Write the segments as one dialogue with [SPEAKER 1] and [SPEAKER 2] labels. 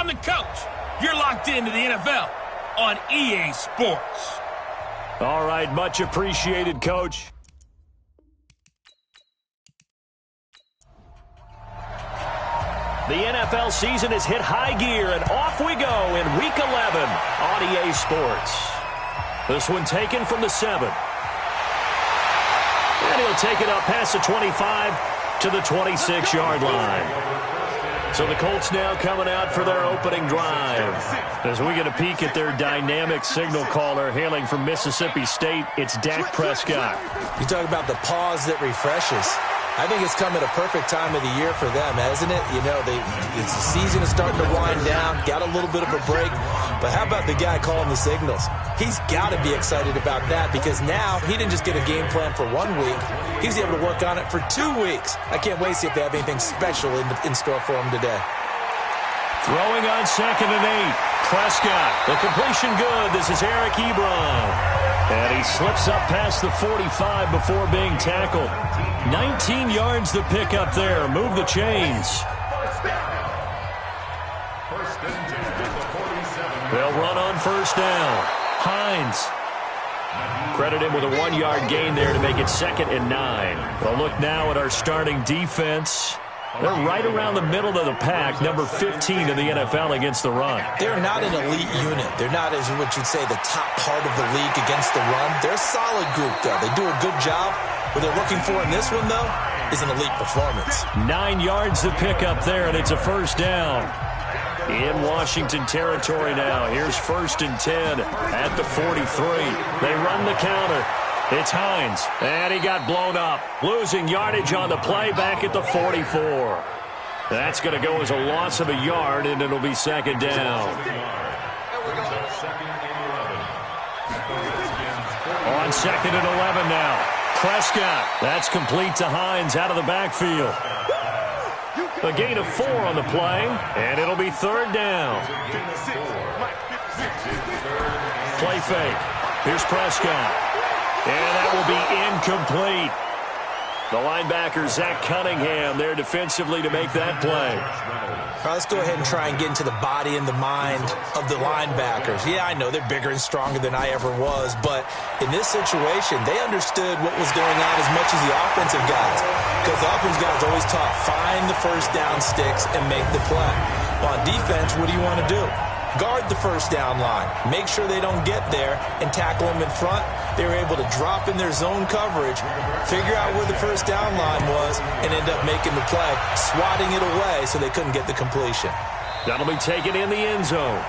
[SPEAKER 1] I'm the coach. You're locked into the NFL on EA Sports.
[SPEAKER 2] All right, much appreciated, Coach. The NFL season has hit high gear, and off we go in Week 11 on EA Sports. This one taken from the 7. And he'll take it up past the 25 to the 26-yard line. So the Colts now coming out for their opening drive. As we get a peek at their dynamic signal caller hailing from Mississippi State, it's Dak Prescott.
[SPEAKER 3] You talk about the pause that refreshes. I think it's come at a perfect time of the year for them, hasn't it? You know, the season is starting to wind down, got a little bit of a break. But how about the guy calling the signals? He's got to be excited about that because now he didn't just get a game plan for 1 week. He's able to work on it for 2 weeks. I can't wait to see if they have anything special in store for him today.
[SPEAKER 2] Throwing on 2nd and 8. Prescott, the completion good. This is Eric Ebron. And he slips up past the 45 before being tackled. 19 yards to pick up there. Move the chains. They'll run on first down. Hines. Credit him with a 1-yard gain there to make it 2nd and 9. We'll look now at our starting defense. They're right around the middle of the pack, number 15 in the NFL against the run.
[SPEAKER 3] They're not an elite unit. They're not, as what you'd say, the top part of the league against the run. They're a solid group, though. They do a good job. What they're looking for in this one, though, is an elite performance.
[SPEAKER 2] 9 yards to pick up there, and it's a first down. In Washington territory now. Here's 1st and 10 at the 43. They run the counter. It's Hines, and he got blown up. Losing yardage on the play back at the 44. That's going to go as a loss of a yard, and it'll be 2nd down. On 2nd and 11 now. Prescott, that's complete to Hines out of the backfield. A gain of 4 on the play, and it'll be 3rd down. Play fake. Here's Prescott. And that will be incomplete. The linebacker, Zach Cunningham, there defensively to make that play.
[SPEAKER 3] All right, let's go ahead and try and get into the body and the mind of the linebackers. Yeah, I know they're bigger and stronger than I ever was, but in this situation, they understood what was going on as much as the offensive guys. Because the offensive guys always taught, find the first down sticks and make the play. On defense, what do you want to do? Guard the first down line. Make sure they don't get there and tackle them in front. They were able to drop in their zone coverage, figure out where the first down line was, and end up making the play, swatting it away so they couldn't get the completion.
[SPEAKER 2] That'll be taken in the end zone.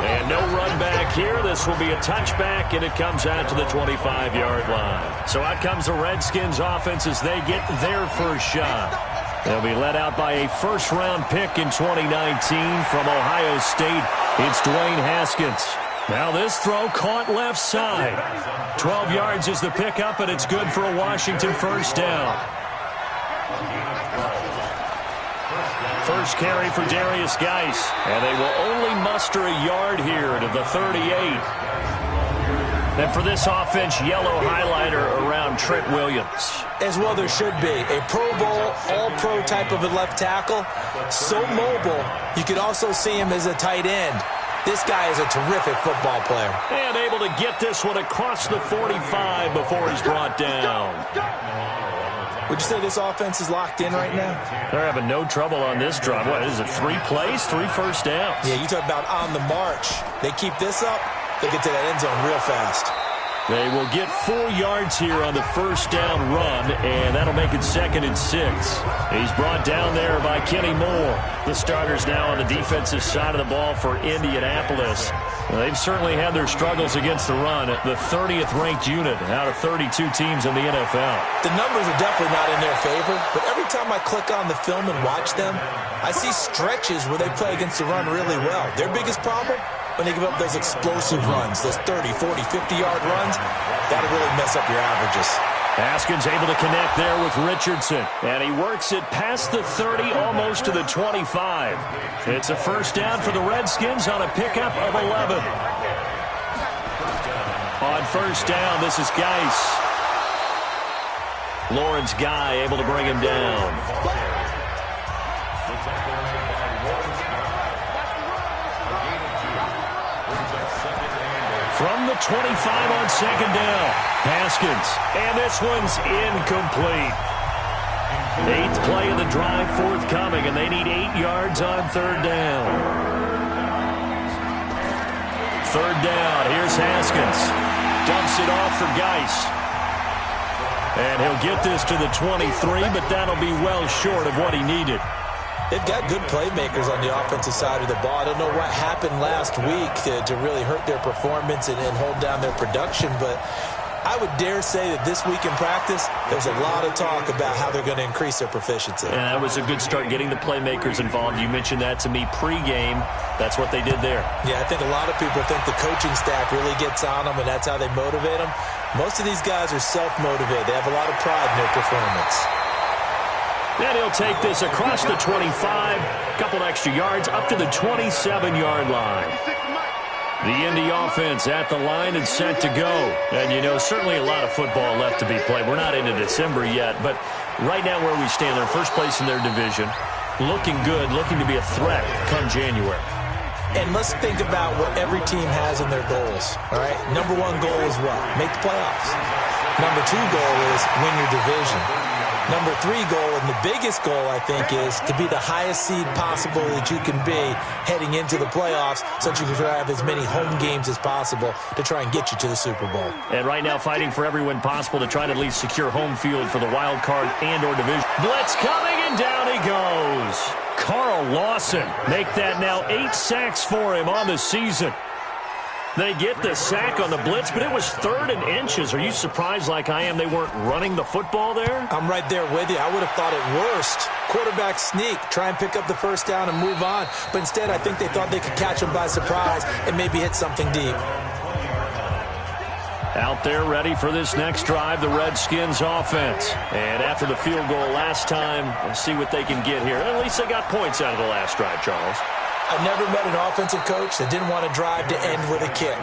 [SPEAKER 2] And no run back here. This will be a touchback, and it comes out to the 25-yard line. So out comes the Redskins offense as they get their first shot. They'll be led out by a first-round pick in 2019 from Ohio State. It's Dwayne Haskins. Now this throw caught left side. 12 yards is the pickup, and it's good for a Washington first down. First carry for Darius Geis, and they will only muster a yard here to the 38. And for this offense, yellow highlighter around Trent Williams.
[SPEAKER 3] As well there should be. A Pro Bowl, all-pro type of a left tackle. So mobile, you could also see him as a tight end. This guy is a terrific football player.
[SPEAKER 2] And able to get this one across the 45 before he's brought down.
[SPEAKER 3] Would you say this offense is locked in right now?
[SPEAKER 2] They're having no trouble on this drive. What is it, 3 plays, 3 first downs?
[SPEAKER 3] Yeah, you talk about on the march. They keep this up, they get to that end zone real fast.
[SPEAKER 2] They will get 4 yards here on the first down run, and that'll make it 2nd and 6. He's brought down there by Kenny Moore. The starters now on the defensive side of the ball for Indianapolis. They've certainly had their struggles against the run. The 30th ranked unit out of 32 teams in the NFL.
[SPEAKER 3] The numbers are definitely not in their favor, but every time I click on the film and watch them, I see stretches where they play against the run really well. Their biggest problem? When they give up those explosive runs, those 30, 40, 50-yard runs, that'll really mess up your averages.
[SPEAKER 2] Haskins able to connect there with Richardson, and he works it past the 30, almost to the 25. It's a first down for the Redskins on a pickup of 11. On first down, this is Geis. Lawrence Guy able to bring him down. 25 on second down. Haskins. And this one's incomplete. 8th play of the drive forthcoming, and they need 8 yards on third down. Third down. Here's Haskins. Dumps it off for Geis. And he'll get this to the 23, but that'll be well short of what he needed.
[SPEAKER 3] They've got good playmakers on the offensive side of the ball. I don't know what happened last week to really hurt their performance and hold down their production, but I would dare say that this week in practice, there's a lot of talk about how they're going to increase their proficiency.
[SPEAKER 2] And that was a good start, getting the playmakers involved. You mentioned that to me pregame. That's what they did there.
[SPEAKER 3] Yeah, I think a lot of people think the coaching staff really gets on them, and that's how they motivate them. Most of these guys are self-motivated. They have a lot of pride in their performance.
[SPEAKER 2] And he'll take this across the 25, a couple extra yards, up to the 27-yard line. The Indy offense at the line and set to go. And, you know, certainly a lot of football left to be played. We're not into December yet, but right now where we stand, they're first place in their division, looking good, looking to be a threat come January.
[SPEAKER 3] And let's think about what every team has in their goals, all right? Number 1 goal is what? Make the playoffs. Number 2 goal is win your division. Number 3 goal, and the biggest goal, I think, is to be the highest seed possible that you can be heading into the playoffs so that you can have as many home games as possible to try and get you to the Super Bowl.
[SPEAKER 2] And right now fighting for every win possible to try to at least secure home field for the wild card and or division. Blitz coming, and down he goes. Carl Lawson, make that now 8 sacks for him on the season. They get the sack on the blitz, but it was 3rd and inches. Are you surprised like I am they weren't running the football there?
[SPEAKER 3] I'm right there with you. I would have thought at worst, quarterback sneak, try and pick up the first down and move on. But instead, I think they thought they could catch him by surprise and maybe hit something deep.
[SPEAKER 2] Out there ready for this next drive, the Redskins offense. And after the field goal last time, we'll see what they can get here. At least they got points out of the last drive, Charles.
[SPEAKER 3] I never met an offensive coach that didn't want to drive to end with a kick.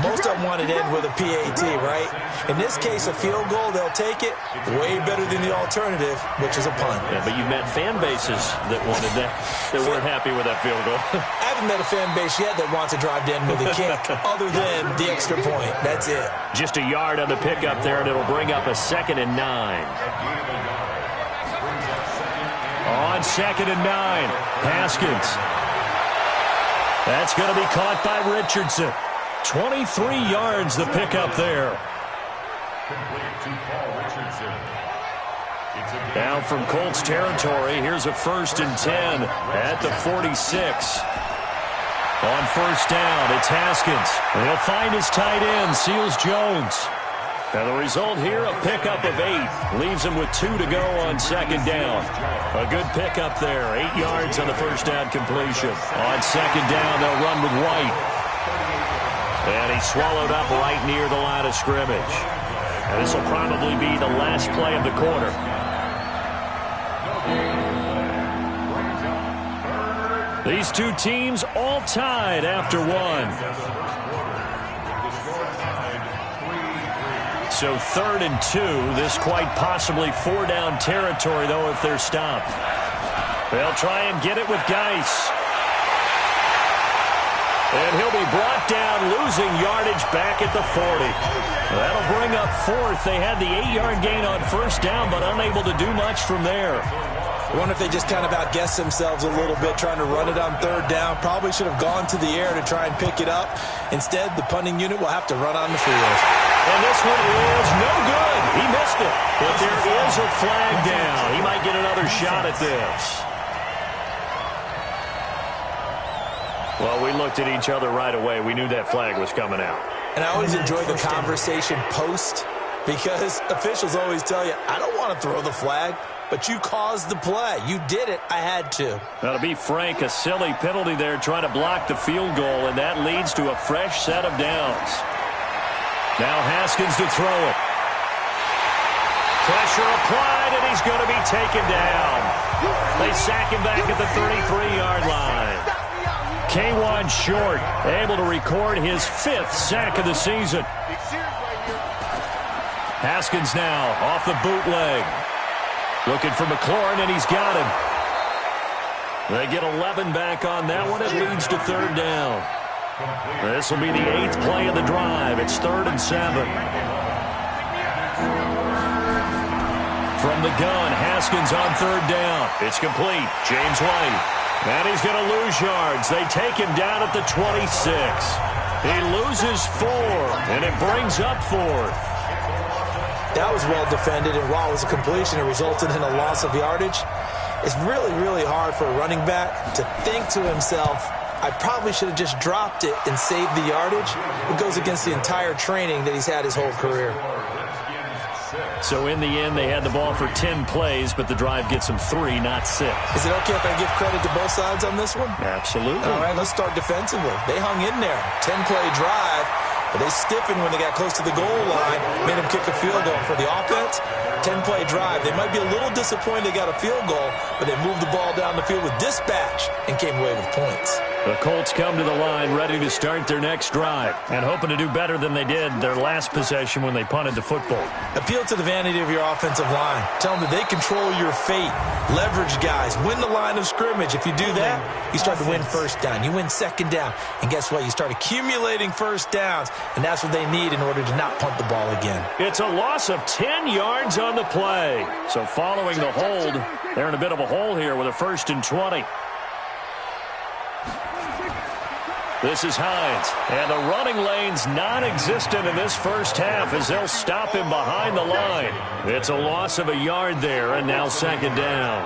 [SPEAKER 3] Most of them wanted to end with a PAT, right? In this case, a field goal, they'll take it. Way better than the alternative, which is a punt.
[SPEAKER 2] Yeah, but you met fan bases that wanted that, that weren't happy with that field goal.
[SPEAKER 3] I haven't met a fan base yet that wants to drive to end with a kick, other than the extra point. That's it.
[SPEAKER 2] Just a yard on the pickup there, and it'll bring up a 2nd and 9. On 2nd and 9, Haskins. That's going to be caught by Richardson. 23 yards the pickup there. Now from Colts territory, here's a 1st and 10 at the 46. On first down, it's Haskins. He'll find his tight end, Seals Jones. And the result here, a pickup of 8. Leaves him with 2 to go on 2nd down. A good pickup there. 8 yards on the first down completion. On 2nd down, they'll run with White. And he's swallowed up right near the line of scrimmage. And this will probably be the last play of the quarter. These two teams all tied after 1. So 3rd and 2. This quite possibly 4-down territory, though, if they're stopped. They'll try and get it with Geis. And he'll be brought down, losing yardage back at the 40. That'll bring up 4th. They had the 8-yard gain on first down, but unable to do much from there.
[SPEAKER 3] I wonder if they just kind of outguessed themselves a little bit trying to run it on 3rd down. Probably should have gone to the air to try and pick it up. Instead, the punting unit will have to run on the field.
[SPEAKER 2] And this one is no good. He missed it. But there is a flag down. He might get another shot at this. Well, we looked at each other right away. We knew that flag was coming out.
[SPEAKER 3] And I always enjoy the conversation post, because officials always tell you, I don't want to throw the flag, but you caused the play. You did it. I had to.
[SPEAKER 2] Now, to be frank, a silly penalty there trying to block the field goal, and that leads to a fresh set of downs. Now Haskins to throw it. Pressure applied, and he's going to be taken down. They sack him back at the 33-yard line. K1 Short able to record his 5th sack of the season. Haskins now off the bootleg. Looking for McLaurin, and he's got him. They get 11 back on that one. It leads to 3rd down. This will be the 8th play of the drive. It's 3rd and 7. From the gun, Haskins on 3rd down. It's complete. James White. And he's going to lose yards. They take him down at the 26. He loses 4, and it brings up 4th.
[SPEAKER 3] That was well defended, and while it was a completion, it resulted in a loss of yardage. It's really, really hard for a running back to think to himself, I probably should have just dropped it and saved the yardage. It goes against the entire training that he's had his whole career.
[SPEAKER 2] So in the end, they had the ball for 10 plays, but the drive gets them 3, not 6.
[SPEAKER 3] Is it okay if I give credit to both sides on this one?
[SPEAKER 2] Absolutely.
[SPEAKER 3] All right, let's start defensively. They hung in there. 10-play drive, but they stiffened when they got close to the goal line, made them kick a field goal. For the offense, 10-play drive. They might be a little disappointed they got a field goal, but they moved the ball down the field with dispatch and came away with points.
[SPEAKER 2] The Colts come to the line ready to start their next drive and hoping to do better than they did their last possession when they punted the football.
[SPEAKER 3] Appeal to the vanity of your offensive line. Tell them that they control your fate. Leverage guys. Win the line of scrimmage. If you do that, you start to win first down. You win second down. And guess what? You start accumulating first downs, and that's what they need in order to not punt the ball again. It's
[SPEAKER 2] a loss of 10 yards on the play. So following the hold, they're in a bit of a hole here with a 1st and 20. This is Hines, and the running lane's non-existent in this first half as they'll stop him behind the line. It's a loss of a yard there, and now 2nd down.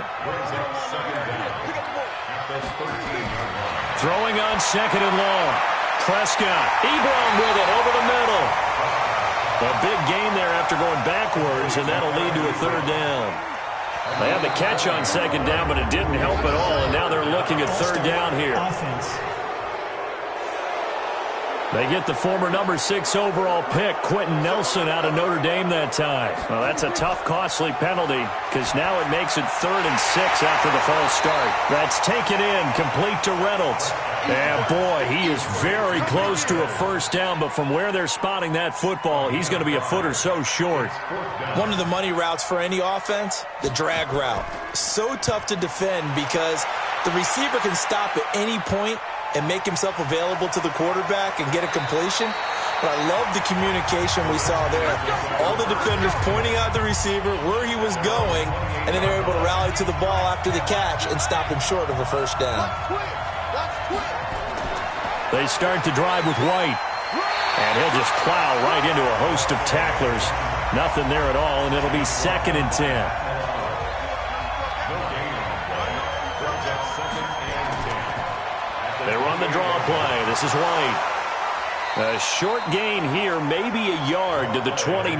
[SPEAKER 2] Throwing on 2nd and long. Prescott, Ebron with it over the middle. A big gain there after going backwards, and that'll lead to a 3rd down. They had the catch on 2nd down, but it didn't help at all, and now they're looking at 3rd down here. They get the former number 6 overall pick, Quentin Nelson, out of Notre Dame that time. Well, that's a tough, costly penalty because now it makes it 3rd and 6 after the false start. That's taken in, complete to Reynolds. And, boy, he is very close to a 1st down, but from where they're spotting that football, he's going to be a foot or so short.
[SPEAKER 3] One of the money routes for any offense, the drag route. So tough to defend because the receiver can stop at any point and make himself available to the quarterback and get a completion. But I love the communication we saw there. All the defenders pointing out the receiver, where he was going, and then they're able to rally to the ball after the catch and stop him short of a 1st down.
[SPEAKER 2] They start to drive with White, and he'll just plow right into a host of tacklers. Nothing there at all, and it'll be 2nd and 10. They run the draw play. This is White. A short gain here, maybe a yard to the 29.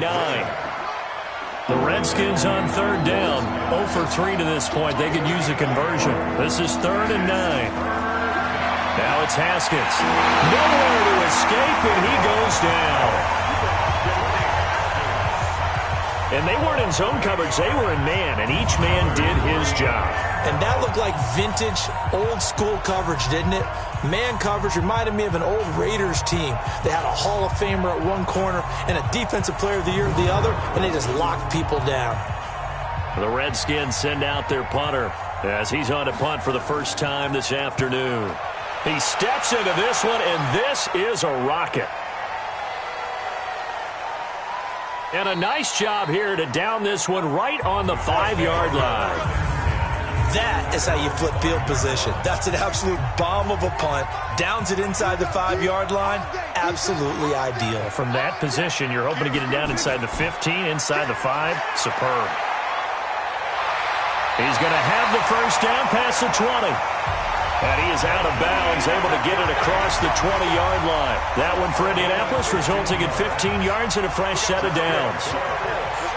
[SPEAKER 2] The Redskins on 3rd down. 0 for 3 to this point. They could use a conversion. This is 3rd and 9. Now it's Haskins. Nowhere to escape, and he goes down. And they weren't in zone coverage. They were in man, and each man did his job.
[SPEAKER 3] And that looked like vintage, old-school coverage, didn't it? Man coverage reminded me of an old Raiders team. They had a Hall of Famer at one corner and a Defensive Player of the Year at the other, and they just locked people down.
[SPEAKER 2] The Redskins send out their punter as he's on to punt for the first time this afternoon. He steps into this one, and this is a rocket. And a nice job here to down this one right on the 5-yard line.
[SPEAKER 3] That is how you flip field position. That's an absolute bomb of a punt. Downs it inside the 5-yard line. Absolutely ideal.
[SPEAKER 2] From that position, you're hoping to get it down inside the 15, inside the 5. Superb. He's going to have the first down past the 20. And he is out of bounds, able to get it across the 20-yard line. That one for Indianapolis, resulting in 15 yards and a fresh set of downs.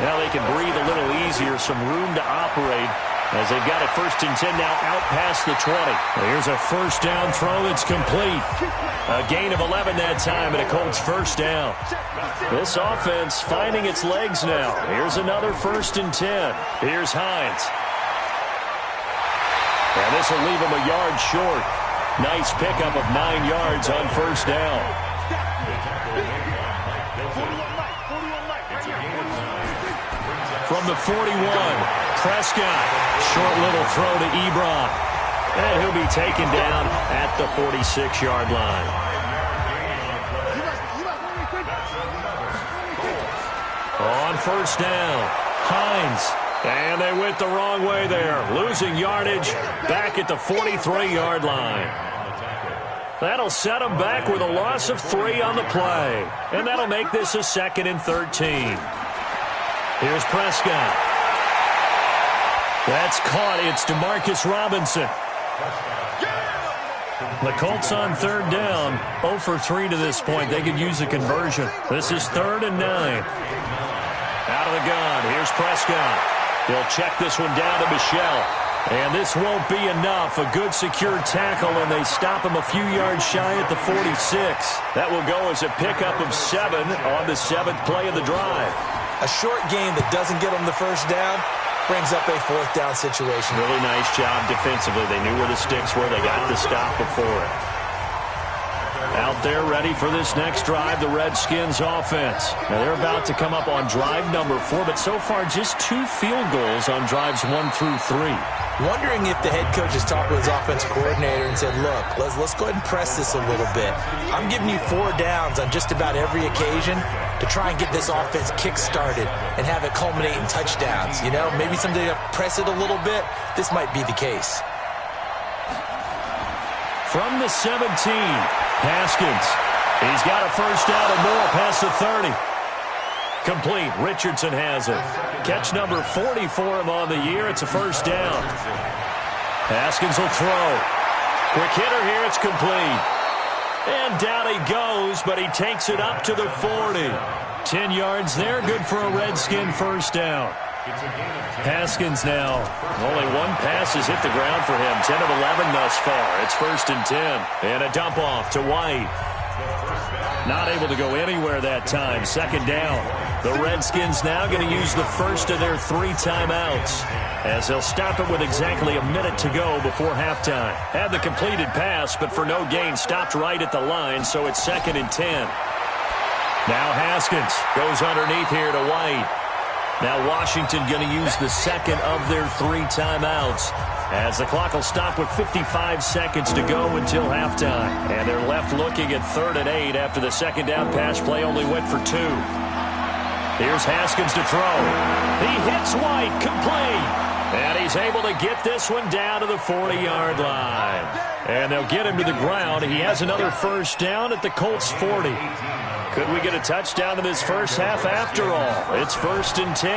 [SPEAKER 2] Now they can breathe a little easier, some room to operate, as they've got it 1st and 10 now out past the 20. Here's a first down throw that's complete. A gain of 11 that time, and a Colts 1st down. This offense finding its legs now. Here's another 1st and 10. Here's Hines. And this will leave him a yard short. Nice pickup of 9 yards on 1st down. From the 41, Prescott. Short little throw to Ebron. And he'll be taken down at the 46-yard line. On first down, Hines. And they went the wrong way there, losing yardage back at the 43-yard line. That'll set them back with a loss of 3 on the play. And that'll make this a 2nd and 13. Here's Prescott. That's caught. It's DeMarcus Robinson. The Colts on 3rd down, 0 for 3 to this point. They could use a conversion. This is 3rd and 9. Out of the gun, here's Prescott. He'll check this one down to Michelle. And this won't be enough. A good secure tackle, and they stop him a few yards shy at the 46. That will go as a pickup of 7 on the 7th play of the drive.
[SPEAKER 3] A short game that doesn't get them the first down brings up a 4th down situation.
[SPEAKER 2] Really nice job defensively. They knew where the sticks were. They got the stop before it. Out there ready for this next drive, the Redskins offense. Now they're about to come up on drive number 4, but so far just 2 field goals on drives 1 through 3.
[SPEAKER 3] Wondering if the head coach has talked with his offensive coordinator and said, look, let's go ahead and press this a little bit. I'm giving you 4 downs on just about every occasion to try and get this offense kick-started and have it culminate in touchdowns. You know, maybe someday to press it a little bit. This might be the case.
[SPEAKER 2] From the 17, Haskins. He's got a first down and more past the 30. Complete. Richardson has it. Catch number 40 for him on the year. It's a first down. Haskins will throw. Quick hitter here. It's complete. And down he goes, but he takes it up to the 40. 10 yards there. Good for a Redskin first down. Haskins now. Only 1 pass has hit the ground for him. 10 of 11 thus far. It's 1st and 10. And a dump off to White. Not able to go anywhere that time. 2nd down. The Redskins now going to use the first of their 3 timeouts, as they'll stop it with exactly a minute to go before halftime. Had the completed pass, but for no gain, stopped right at the line, so it's 2nd and 10. Now Haskins goes underneath here to White. Now Washington going to use the 2nd of their 3 timeouts, as the clock will stop with 55 seconds to go until halftime. And they're left looking at 3rd and 8 after the 2nd down pass play only went for 2. Here's Haskins to throw. He hits White, complete. And he's able to get this one down to the 40-yard line. And they'll get him to the ground. He has another first down at the Colts 40. Could we get a touchdown in this first half after all? It's 1st and 10.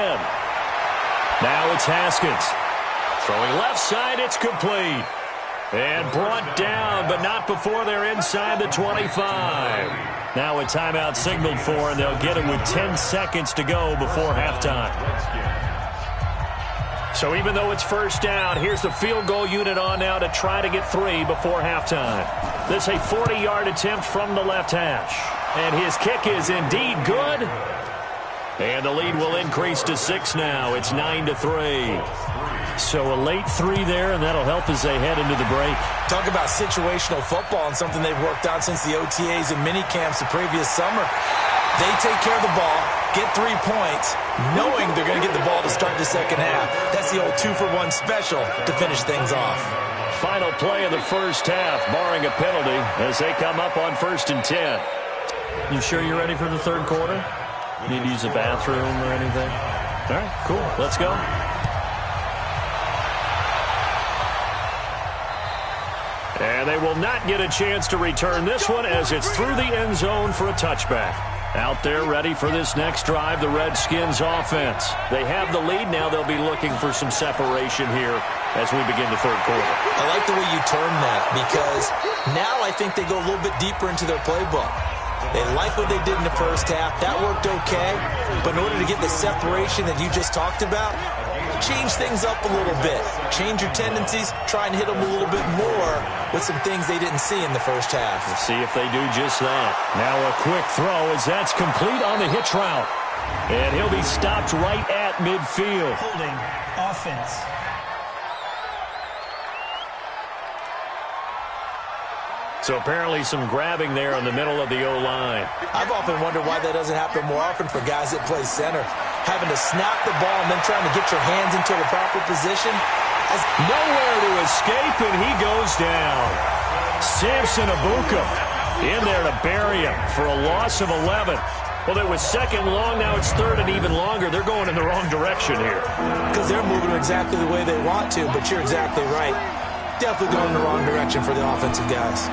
[SPEAKER 2] Now it's Haskins. Throwing left side, it's complete. And brought down, but not before they're inside the 25. Now a timeout signaled for, and they'll get him with 10 seconds to go before halftime. So even though it's first down, here's the field goal unit on now to try to get 3 before halftime. This is a 40-yard attempt from the left hash. And his kick is indeed good. And the lead will increase to 6 now. It's 9-3. So a late 3 there, and that'll help as they head into the break.
[SPEAKER 3] Talk about situational football and something they've worked out since the OTAs and minicamps the previous summer. They take care of the ball, get 3 points, knowing they're going to get the ball to start the second half. That's the old 2-for-1 special to finish things off.
[SPEAKER 2] Final play of the first half, barring a penalty, as they come up on 1st and 10. You sure you're ready for the 3rd quarter? Need to use a bathroom or anything? All right, cool. Let's go. And they will not get a chance to return this one as it's through the end zone for a touchback. Out there ready for this next drive, the Redskins offense. They have the lead now. They'll be looking for some separation here as we begin the 3rd quarter.
[SPEAKER 3] I like the way you term that, because now I think they go a little bit deeper into their playbook. They like what they did in the first half. That worked okay. But in order to get the separation that you just talked about, change things up a little bit. Change your tendencies. Try and hit them a little bit more with some things they didn't see in the first half.
[SPEAKER 2] We'll see if they do just that. Now a quick throw as that's complete on the hitch route. And he'll be stopped right at midfield.
[SPEAKER 4] Holding offense.
[SPEAKER 2] So apparently some grabbing there in the middle of the O-line.
[SPEAKER 3] I've often wondered why that doesn't happen more often for guys that play center. Having to snap the ball and then trying to get your hands into the proper position.
[SPEAKER 2] Nowhere to escape, and he goes down. Samson Abuka in there to bury him for a loss of 11. Well, it was second long. Now it's third and even longer. They're going in the wrong direction here.
[SPEAKER 3] Because they're moving exactly the way they want to, but you're exactly right. Definitely going in the wrong direction for the offensive guys.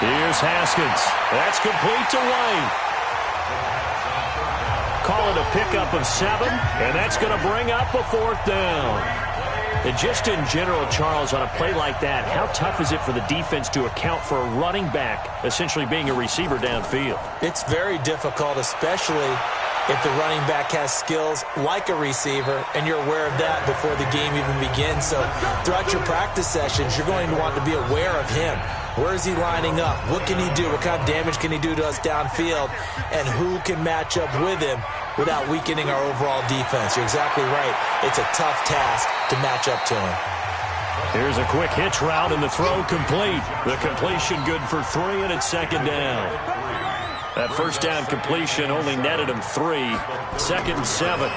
[SPEAKER 2] Here's Haskins. That's complete to White. Call it a pickup of 7, and that's going to bring up a 4th down. And just in general, Charles, on a play like that, how tough is it for the defense to account for a running back essentially being a receiver downfield?
[SPEAKER 3] It's very difficult, especially if the running back has skills like a receiver, and you're aware of that before the game even begins. So throughout your practice sessions, you're going to want to be aware of him. Where is he lining up? What can he do? What kind of damage can he do to us downfield? And who can match up with him without weakening our overall defense? You're exactly right. It's a tough task to match up to him.
[SPEAKER 2] Here's a quick hitch route, and the throw complete. The completion good for 3, and it's second down. That first down completion only netted him 3. 2nd and 7.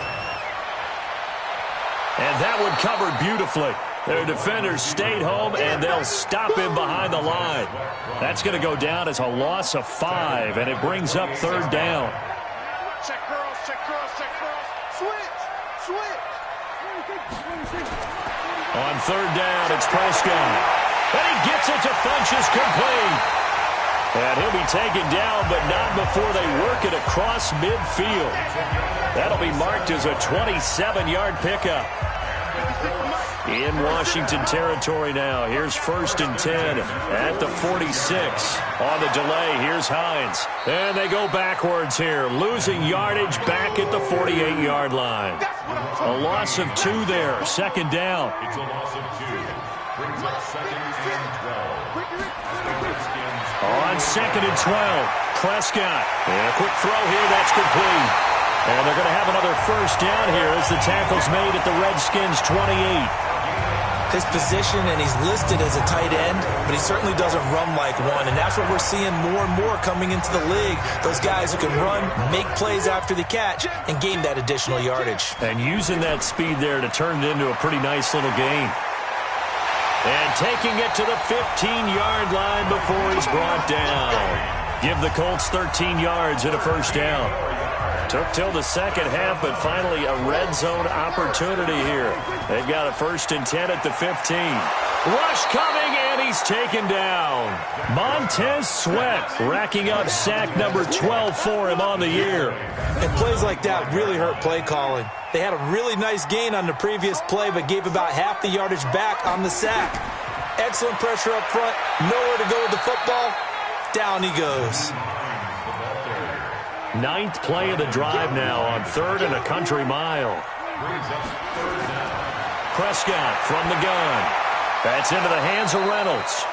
[SPEAKER 2] And that one covered beautifully. Their defenders stayed home, and they'll stop him behind the line. That's going to go down as a loss of 5, and it brings up 3rd down.
[SPEAKER 4] Check cross, check cross, check cross. Switch, switch.
[SPEAKER 2] On 3rd down, it's Prescott. And he gets it to Funchess complete. And he'll be taken down, but not before they work it across midfield. That'll be marked as a 27-yard pickup. In Washington territory now. Here's 1st and 10 at the 46. On the delay, here's Hines. And they go backwards here, losing yardage back at the 48-yard line. A loss of 2 there. 2nd down.
[SPEAKER 5] It's a loss of 2. Brings up 2nd and 12.
[SPEAKER 2] On 2nd and 12, Prescott. And a quick throw here, that's complete. And they're going to have another 1st down here as the tackle's made at the Redskins' 28.
[SPEAKER 3] His position, and he's listed as a tight end, but he certainly doesn't run like one, and that's what we're seeing more and more coming into the league. Those guys who can run, make plays after the catch, and gain that additional yardage.
[SPEAKER 2] And using that speed there to turn it into a pretty nice little gain. And taking it to the 15-yard line before he's brought down. Give the Colts 13 yards and a 1st down. Took till the second half, but finally a red zone opportunity here. They've got a 1st and 10 at the 15. Rush coming, and he's taken down. Montez Sweat racking up sack number 12 for him on the year.
[SPEAKER 3] And plays like that really hurt play calling. They had a really nice gain on the previous play, but gave about half the yardage back on the sack. Excellent pressure up front. Nowhere to go with the football. Down he goes.
[SPEAKER 2] 9th play of the drive now on 3rd and a country mile. Prescott from the gun. That's into the hands of Reynolds.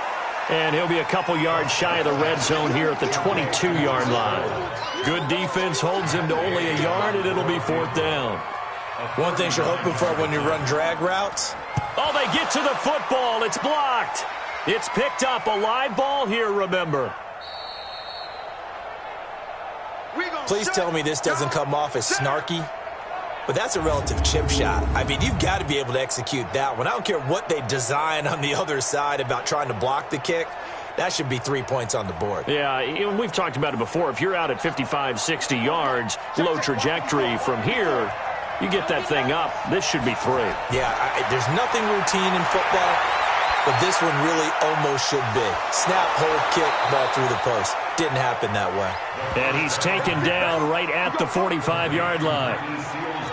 [SPEAKER 2] And he'll be a couple yards shy of the red zone here at the 22-yard line. Good defense holds him to only a yard, and it'll be 4th down.
[SPEAKER 3] One thing you're hoping for when you run drag routes.
[SPEAKER 2] Oh, they get to the football. It's blocked. It's picked up. A live ball here, remember.
[SPEAKER 3] Please tell me this doesn't come off as snarky, but that's a relative chip shot. I mean, you've got to be able to execute that one. I don't care what they design on the other side about trying to block the kick. That should be 3 points on the board.
[SPEAKER 2] Yeah, we've talked about it before. If you're out at 55, 60 yards, low trajectory from here, you get that thing up. This should be 3.
[SPEAKER 3] Yeah, there's nothing routine in football, but this one really almost should be. Snap, hold, kick, ball through the post. Didn't happen that way.
[SPEAKER 2] And he's taken down right at the 45-yard line.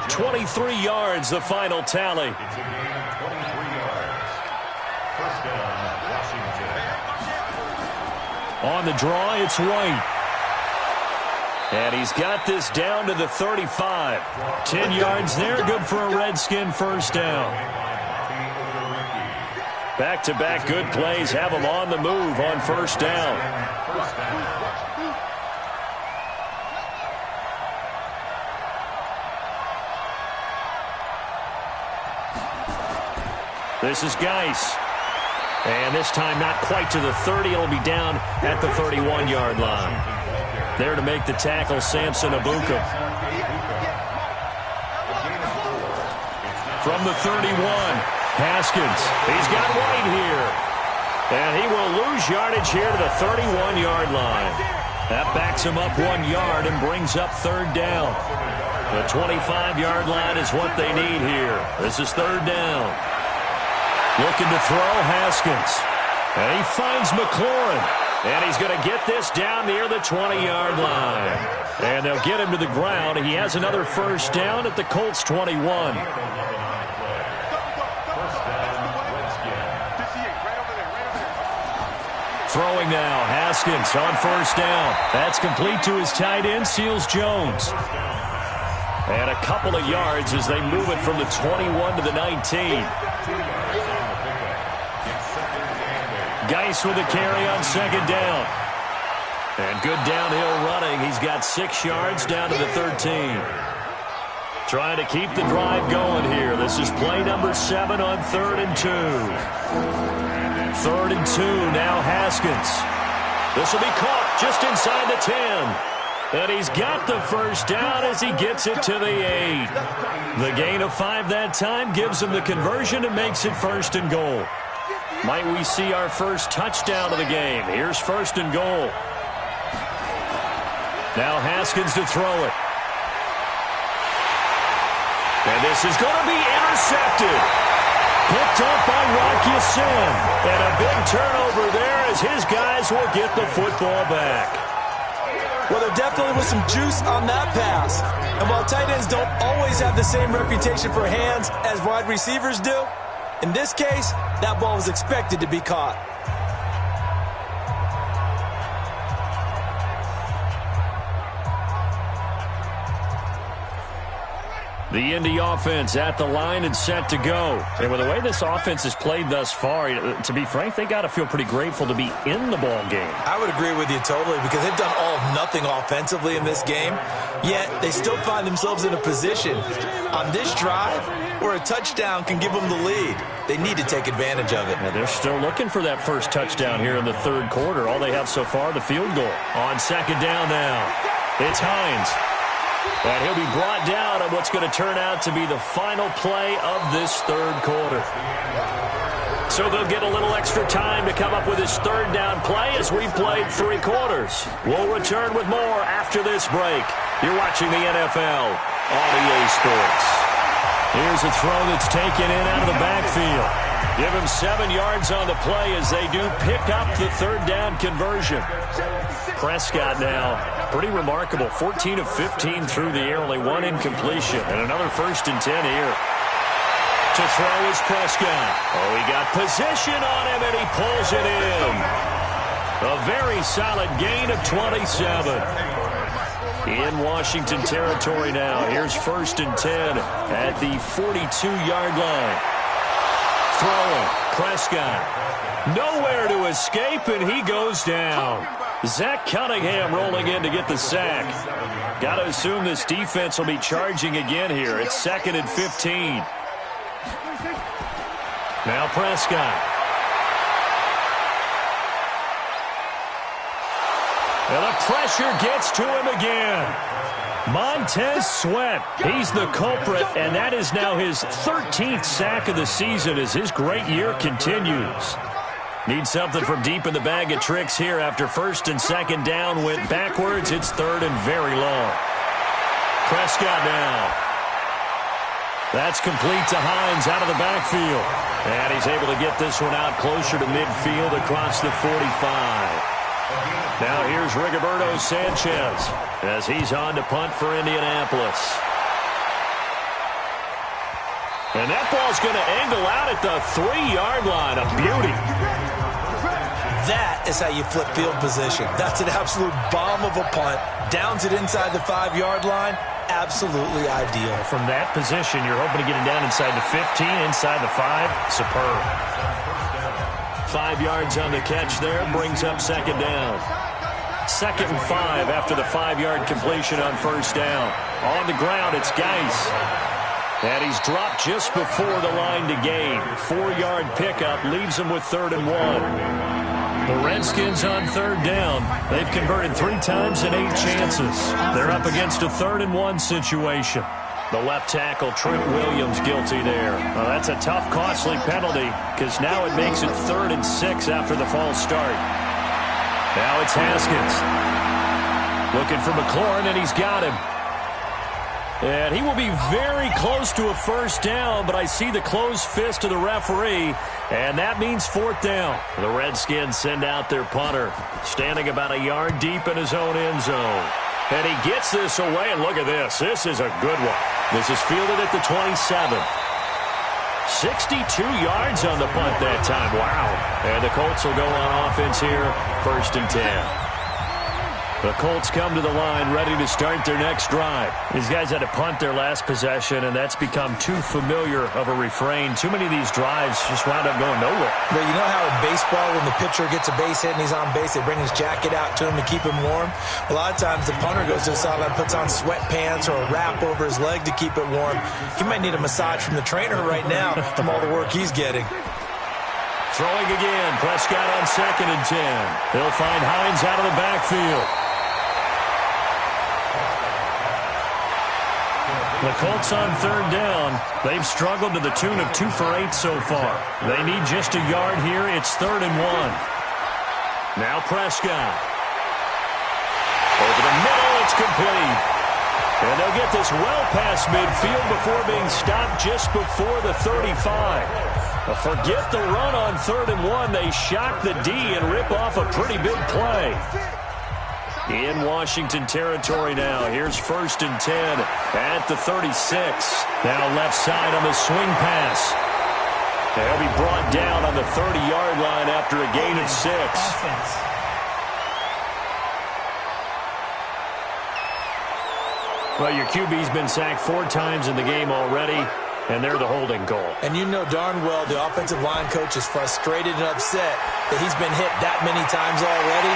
[SPEAKER 2] 23 yards, the final tally.
[SPEAKER 5] It's a gain of 23 yards. 1st down, Washington.
[SPEAKER 2] On the draw, it's White. And he's got this down to the 35. 10 yards there, good for a Redskin 1st down. Back-to-back good plays have him on the move on 1st down. This is Geis. And this time not quite to the 30. It'll be down at the 31-yard line. There to make the tackle, Samson Abuka. From the 31, Haskins. He's got White here. And he will lose yardage here to the 31-yard line. That backs him up 1 yard and brings up third down. The 25-yard line is what they need here. This is third down. Looking to throw, Haskins. And he finds McLaurin. And he's going to get this down near the 20-yard line. And they'll get him to the ground. He has another first down at the Colts 21. Throwing now, Haskins on first down. That's complete to his tight end, Seals Jones. And a couple of yards as they move it from the 21 to the 19. Geis with a carry on second down. And good downhill running. He's got 6 yards down to the 13. Trying to keep the drive going here. This is play number 7 on 3rd and 2. 3rd and 2, now Haskins. This will be caught just inside the 10. And he's got the first down as he gets it to the 8. The gain of 5 that time gives him the conversion and makes it 1st and goal. Might we see our first touchdown of the game? Here's 1st and goal. Now Haskins to throw it. And this is going to be intercepted. Picked up by Rocky Sin. And a big turnover there as his guys will get the football back.
[SPEAKER 3] Well, there definitely was some juice on that pass. And while tight ends don't always have the same reputation for hands as wide receivers do, in this case, that ball was expected to be caught.
[SPEAKER 2] The Indy offense at the line and set to go. And with the way this offense has played thus far, to be frank, they got to feel pretty grateful to be in the ball game.
[SPEAKER 3] I would agree with you totally because they've done all of nothing offensively in this game, yet they still find themselves in a position on this drive where a touchdown can give them the lead. They need to take advantage of it.
[SPEAKER 2] Yeah, they're still looking for that first touchdown here in the 3rd quarter. All they have so far, the field goal. On second down now, it's Hines. And he'll be brought down on what's going to turn out to be the final play of this 3rd quarter. So they'll get a little extra time to come up with his 3rd down play as we've played 3 quarters. We'll return with more after this break. You're watching the NFL on EA Sports. Here's a throw that's taken in out of the backfield. Give him 7 yards on the play as they do pick up the 3rd down conversion. Prescott now, pretty remarkable. 14 of 15 through the air, only 1 incompletion. And another 1st and 10 here. To throw is Prescott. Oh, he got position on him, and he pulls it in. A very solid gain of 27. In Washington territory now. Here's 1st and 10 at the 42-yard line. Throwing, Prescott. Nowhere to escape, and he goes down. Zach Cunningham rolling in to get the sack. Got to assume this defense will be charging again here. It's 2nd and 15. Now Prescott. And the pressure gets to him again. Montez Sweat, he's the culprit, and that is now his 13th sack of the season as his great year continues. Need something from deep in the bag of tricks here after 1st and 2nd down went backwards. It's 3rd and very long. Prescott now. That's complete to Hines out of the backfield. And he's able to get this one out closer to midfield across the 45. Now here's Rigoberto Sanchez as he's on to punt for Indianapolis. And that ball's going to angle out at the 3-yard line. A beauty.
[SPEAKER 3] That is how you flip field position. That's an absolute bomb of a punt. Downs it inside the 5-yard line. Absolutely ideal.
[SPEAKER 2] From that position, you're hoping to get it down inside the 15, inside the 5. Superb. 5 yards on the catch there. Brings up 2nd down. 2nd and 5 after the 5-yard completion on 1st down. On the ground, it's Geis. And he's dropped just before the line to gain. 4-yard pickup leaves him with 3rd and 1. The Redskins on 3rd down. They've converted 3 times in 8 chances. They're up against a 3rd and 1 situation. The left tackle, Trent Williams, guilty there. Well, that's a tough, costly penalty because now it makes it 3rd and 6 after the false start. Now it's Haskins. Looking for McLaurin, and he's got him. And he will be very close to a first down, but I see the closed fist of the referee, and that means fourth down. The Redskins send out their punter, standing about a yard deep in his own end zone. And he gets this away, and look at this. This is a good one. This is fielded at the 27. 62 yards on the punt that time. Wow. And the Colts will go on offense here, 1st and 10. The Colts come to the line ready to start their next drive. These guys had to punt their last possession, and that's become too familiar of a refrain. Too many of these drives just wound up going nowhere.
[SPEAKER 3] But you know how in baseball, when the pitcher gets a base hit and he's on base, they bring his jacket out to him to keep him warm? A lot of times the punter goes to the sideline, puts on sweatpants or a wrap over his leg to keep it warm. He might need a massage from the trainer right now from all the work he's getting.
[SPEAKER 2] Throwing again, Prescott on 2nd and 10. He'll find Hines out of the backfield. The Colts on 3rd down. They've struggled to the tune of 2 for 8 so far. They need just a yard here. It's 3rd and 1. Now Prescott. Over the middle, it's complete. And they'll get this well past midfield before being stopped just before the 35. Forget the run on 3rd and 1. They shock the D and rip off a pretty big play. In Washington territory now. Here's 1st and 10 at the 36. Now left side on the swing pass. They'll be brought down on the 30-yard line after a gain of 6. Well, your QB's been sacked 4 times in the game already, and they're the holding goal.
[SPEAKER 3] And you know darn well the offensive line coach is frustrated and upset that he's been hit that many times already.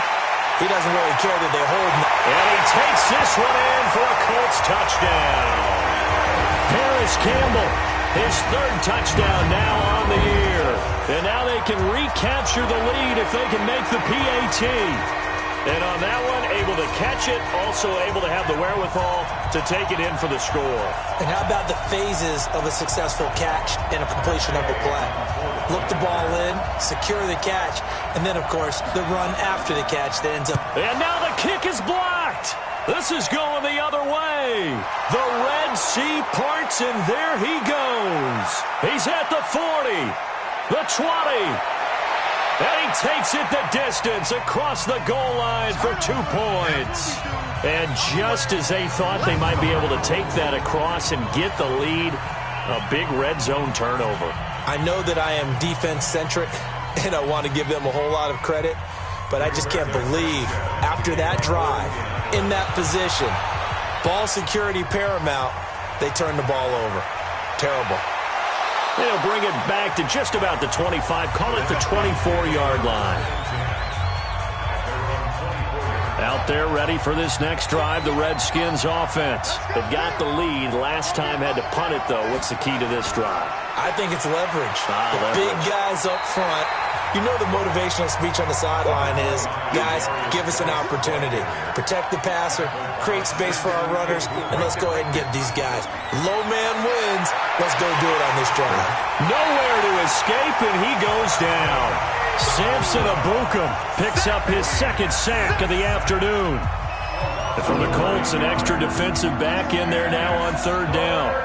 [SPEAKER 3] He doesn't really care that they're holding.
[SPEAKER 2] And he takes this one in for a Colts touchdown. Paris Campbell, his 3rd touchdown now on the year. And now they can recapture the lead if they can make the PAT. And on that one, able to catch it, also able to have the wherewithal to take it in for the score.
[SPEAKER 3] And how about the phases of a successful catch and a completion of a play? Look the ball in, secure the catch, and then, of course, the run after the catch that ends up.
[SPEAKER 2] And now the kick is blocked. This is going the other way. The Red Sea parts, and there he goes. He's at the 40, the 20. And he takes it the distance across the goal line for 2 points. And just as they thought they might be able to take that across and get the lead, a big red zone turnover.
[SPEAKER 3] I know that I am defense-centric, and I want to give them a whole lot of credit, but I just can't believe after that drive, in that position, ball security paramount, they turn the ball over. Terrible.
[SPEAKER 2] They'll bring it back to just about the 25. Call it the 24-yard line. Out there ready for this next drive, the Redskins offense. They've got the lead. Last time had to punt it, though. What's the key to this drive?
[SPEAKER 3] I think it's leverage. The big guys up front. You know the motivational speech on the sideline is, guys, give us an opportunity. Protect the passer, create space for our runners, and let's go ahead and get these guys. Low man wins. Let's go do it on this drive.
[SPEAKER 2] Nowhere to escape, and he goes down. Samson Abukum picks up his 2nd sack of the afternoon. And for the Colts, an extra defensive back in there now on 3rd down.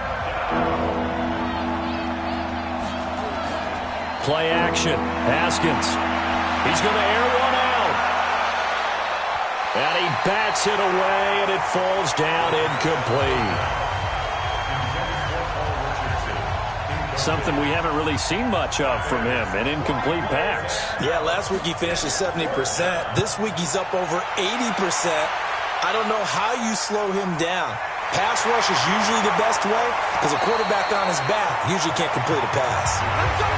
[SPEAKER 2] Play action. Haskins. He's going to air one out. And he bats it away, and it falls down incomplete. Something we haven't really seen much of from him, an incomplete pass.
[SPEAKER 3] Yeah, last week he finished at 70%. This week he's up over 80%. I don't know how you slow him down. Pass rush is usually the best way because a quarterback on his back usually can't complete a pass.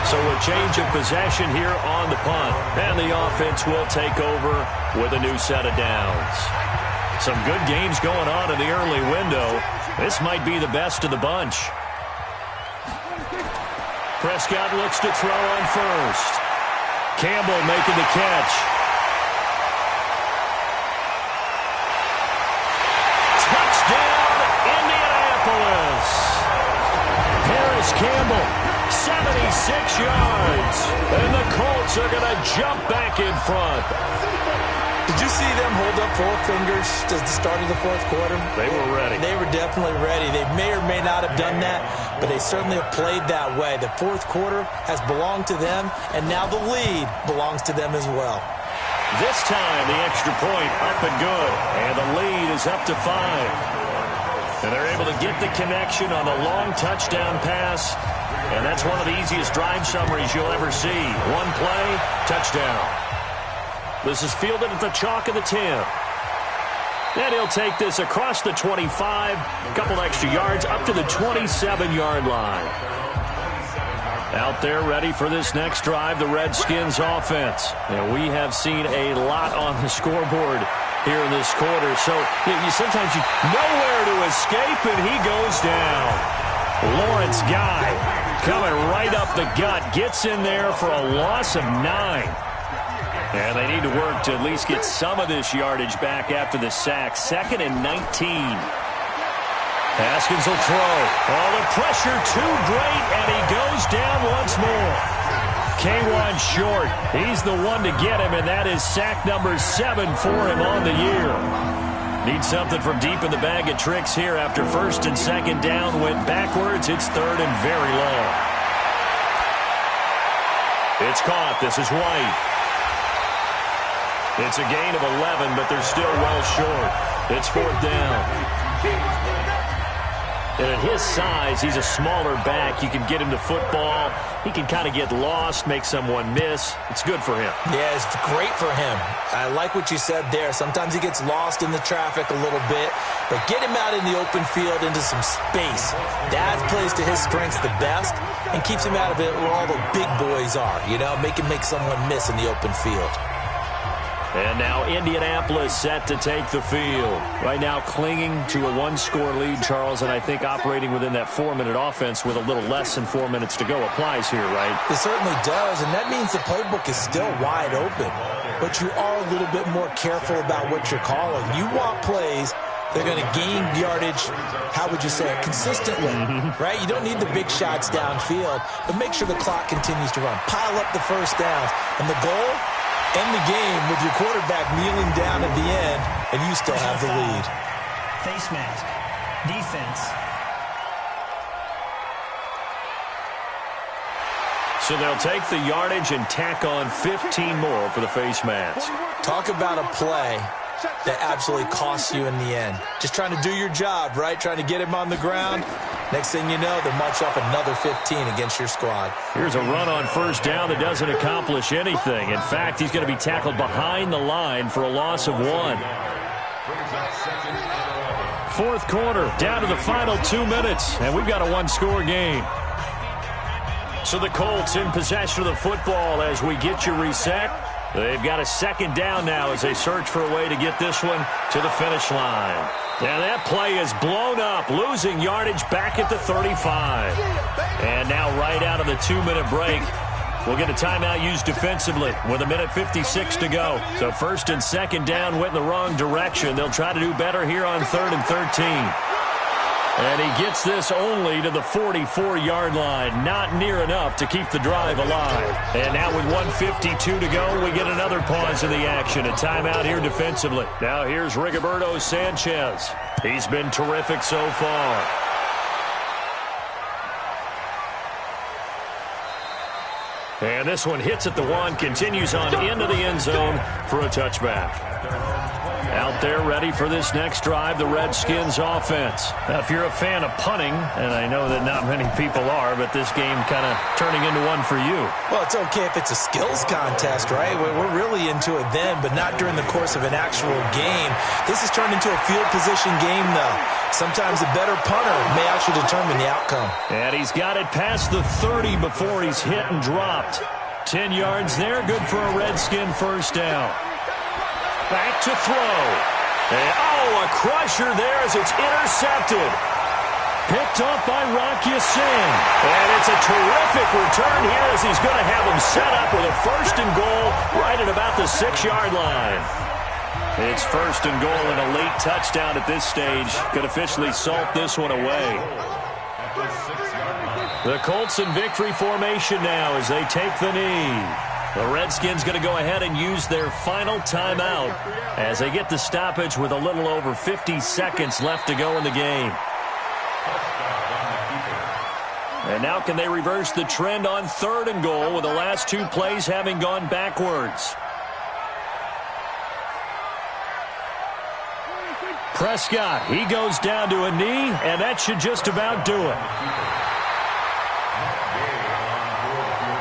[SPEAKER 2] So a change of possession here on the punt. And the offense will take over with a new set of downs. Some good games going on in the early window. This might be the best of the bunch. Prescott looks to throw on 1st. Campbell making the catch. Paris Campbell, 76 yards. And the Colts are going to jump back in front.
[SPEAKER 3] Did you see them hold up 4 fingers at the start of the fourth quarter?
[SPEAKER 2] They were ready.
[SPEAKER 3] They were definitely ready. They may or may not have done that, but they certainly have played that way. The fourth quarter has belonged to them, and now the lead belongs to them as well.
[SPEAKER 2] This time, the extra point up and good, and the lead is up to 5. And they're able to get the connection on a long touchdown pass, and that's one of the easiest drive summaries you'll ever see. One play, touchdown. This is fielded at the chalk of the 10. And he'll take this across the 25, a couple extra yards, up to the 27-yard line. Out there ready for this next drive, the Redskins offense. And we have seen a lot on the scoreboard here in this quarter. So sometimes you nowhere to escape, and he goes down. Lawrence Guy coming right up the gut, gets in there for a loss of 9. And they need to work to at least get some of this yardage back after the sack. 2nd and 19. Haskins will throw. Oh, the pressure too great, and he goes down once more. K1 short. He's the one to get him, and that is sack number 7 for him on the year. Need something from deep in the bag of tricks here after 1st and 2nd down. Went backwards. It's 3rd and very long. It's caught. This is White. It's a gain of 11, but they're still well short. It's 4th down. And at his size, he's a smaller back. You can get him to football. He can kind of get lost, make someone miss. It's good for him.
[SPEAKER 3] Yeah, it's great for him. I like what you said there. Sometimes he gets lost in the traffic a little bit, but get him out in the open field into some space. That plays to his strengths the best and keeps him out of it where all the big boys are, make him make someone miss in the open field.
[SPEAKER 2] And now Indianapolis set to take the field. Right now clinging to a 1-score lead, Charles, and I think operating within that 4-minute offense with a little less than 4 minutes to go applies here, right?
[SPEAKER 3] It certainly does, and that means the playbook is still wide open. But you are a little bit more careful about what you're calling. You want plays they're going to gain yardage, how would you say it, consistently, right? You don't need the big shots downfield, but make sure the clock continues to run. Pile up the first downs, and the goal, end the game with your quarterback kneeling down at the end, and you still have the lead.
[SPEAKER 6] Face mask. Defense.
[SPEAKER 2] So they'll take the yardage and tack on 15 more for the face mask.
[SPEAKER 3] Talk about a play that absolutely costs you in the end. Just trying to do your job, right? Trying to get him on the ground. Next thing you know, they'll march off another 15 against your squad. Here's a run on first down that doesn't accomplish anything. In fact, he's going to be tackled behind the line for a loss of 1. Fourth quarter, down to the final 2 minutes, and we've got a one-score game. So the Colts in possession of the football as we get you reset. They've got a second down now as they search for a way to get this one to the finish line. And that play is blown up, losing yardage back at the 35. And now right out of the 2-minute break, we'll get a timeout used defensively with 1:56 to go. So first and second down went in the wrong direction. They'll try to do better here on 3rd and 13. And he gets this only to the 44-yard line. Not near enough to keep the drive alive. And now with 1:52 to go, we get another pause in the action. A timeout here defensively. Now here's Rigoberto Sanchez. He's been terrific so far. And this one hits at the 1, continues on into the end zone for a touchback. Out there ready for this next drive, the Redskins offense. Now, if you're a fan of punting, and I know that not many people are, but this game kind of turning into one for you. Well, it's okay if it's a skills contest, right? We're really into it then, but not during the course of an actual game. This has turned into a field position game, though. Sometimes a better punter may actually determine the outcome.
[SPEAKER 2] And he's got it past the 30 before he's hit and dropped. 10 yards there, good for a Redskin first down. Back to throw. And, a crusher there as it's intercepted. Picked up by Rock Ya-Sin. And it's a terrific return here as he's going to have him set up with a first and goal right at about the 6-yard line. It's first and goal and a late touchdown at this stage. Could officially salt this one away. The Colts in victory formation now as they take the knee. The Redskins going to go ahead and use their final timeout as they get the stoppage with a little over 50 seconds left to go in the game. And now can they reverse the trend on 3rd and goal with the last 2 plays having gone backwards? Prescott, he goes down to a knee, and that should just about do it.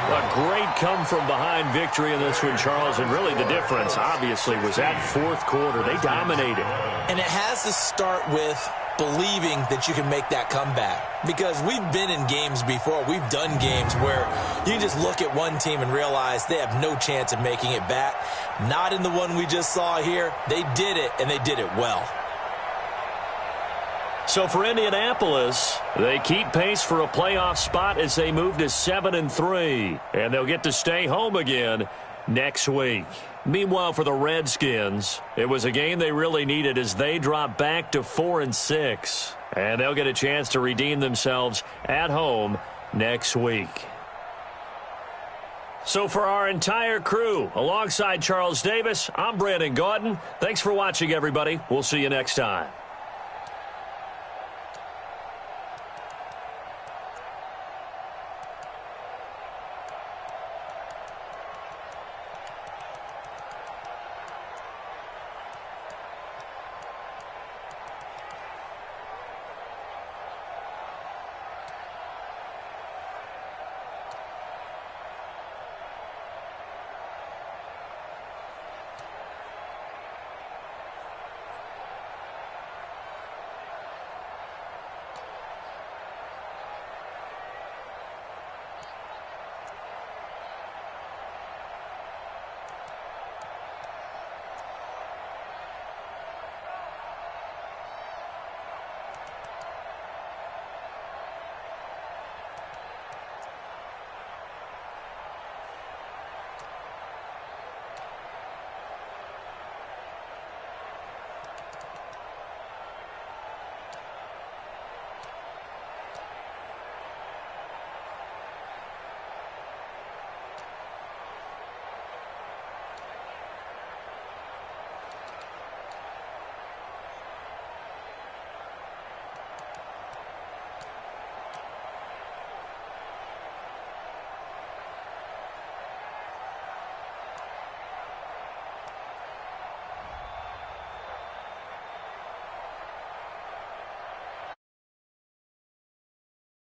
[SPEAKER 2] A great come-from-behind victory in this one, Charles, and really the difference, obviously, was that 4th quarter. They dominated.
[SPEAKER 3] And it has to start with believing that you can make that comeback. Because we've been in games before. We've done games where you can just look at one team and realize they have no chance of making it back. Not in the one we just saw here. They did it, and they did it well.
[SPEAKER 2] So for Indianapolis, they keep pace for a playoff spot as they move to 7-3. And they'll get to stay home again next week. Meanwhile, for the Redskins, it was a game they really needed as they drop back to 4-6. And they'll get a chance to redeem themselves at home next week. So for our entire crew, alongside Charles Davis, I'm Brandon Gaudin. Thanks for watching, everybody. We'll see you next time.